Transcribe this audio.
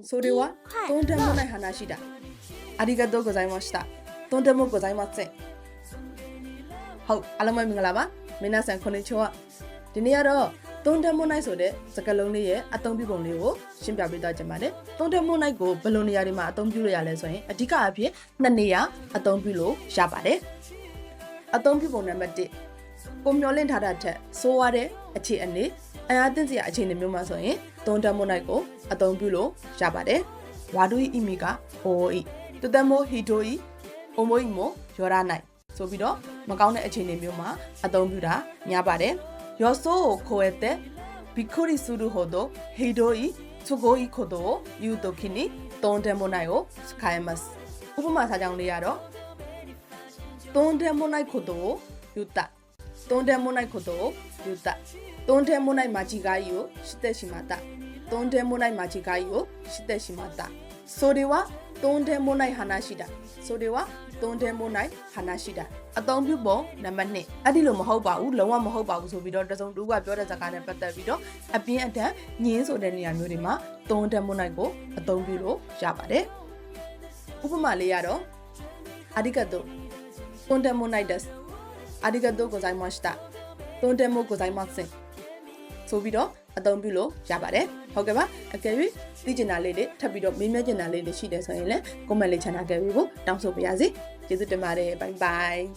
それはとんでもない話だ。ありがとうございました。とんでもございません。ဟုတ်အားလုံးပဲမင်္ဂလာပါ皆さんこんにちはဒီနေ့ကတော့တုံးတမွန်နိုင်ဆိုတဲ့စကားလုံးလေးရဲ့အသုံးပြုပုံလေးကိုရှင်းပြပေးသွားချင်ပါတယ်တုံးတမွန်နိုင်ကိုဘယ်လိုနေရာတွေမှာအသုံးပြုလို့ရလဲဆိုရင်အဓိကအဖြစ်နှစ်နေရာအသုံးပြုလို့ရပါတယ်အသုံးပြုပုံနံပါတ်1ကိုမျောလင့်ထားတာထက်ဆိုးရတဲ့အခြေအနေအရာသင့်စရာအခြေအနေမျိုးမှာဆိုရင်တုံးတမွန်နိုင်ကိုအသုံးပြုလို့ရပါတယ်ဝါဒူဤမိကဟိုဤတတမိုဟီတိုဤအိုမိုဤမိုယောရနိုင်ဆိုပြီးတော့မကောင်းတဲ့အခြေအနေမျိုးမှာအသုံးပြုတာများပါတယ်ယောဆိုကိုခိုတဲ့ဘီခိုရီဆူရူဟိုဒိုဟီဒိုဤသူကိုဤခိုဒိုယူတိုခိနီတုံးတမွန်နိုင်ကိုစခိုင်မတ်ဥပမာစာကြောင်းလေးရတော့တုံးတမွန်နိုင်ခိုဒိုယူတာတုံးတမွန်နိုင်ခိုဒိုယူတာတုံးတမွန်နိုင်မာချီဂိုင်းကိုရှိတဲ့ရှိမာတာတုံးတမွန်နိုင်မာချီဂိုင်းကိုရှိတဲ့ရှိမာတာဆိုဒီဝါတုံးတမွန်နိုင်ဟာနာရှိတာဆိုဒီဝါတုံးတမွန်နိုင်ဟာနာရှိတာအသုံးပြုပုံနံပါတ်1အဲ့ဒီလိုမဟုတ်ပါဘူးလုံးဝမဟုတ်ပါဘူးဆိုပြီးတော့တစုံတူကပြောတဲ့စကားနဲ့ပတ်သက်ပြီးတော့အပြင်းအထန်ညင်းဆိုတဲ့နေရာမျိုးတွေမှာတုံးတမွန်နိုင်ကိုအသုံးပြုလို့ရပါတယ်ဥပမာလေးရတော့ありがとうとんでもないですありがとうございましたとんでもございませんဆိုပြီးတော့အသုံးပြုလို့ရပါတယ်ဟုတ်ကဲ့ပါအကယ်၍သိချင်တာလေးတွေထပ်ပြီးတော့မေးမြန်းချင်တာလေးတွေရှိတယ်ဆိုရင်လည်း comment လေးချန်တာခဲ့ပြီးဖို့တောင်းဆိုပါရစေကျေးဇူးတင်ပါတယ်ဘိုင်ဘိုင်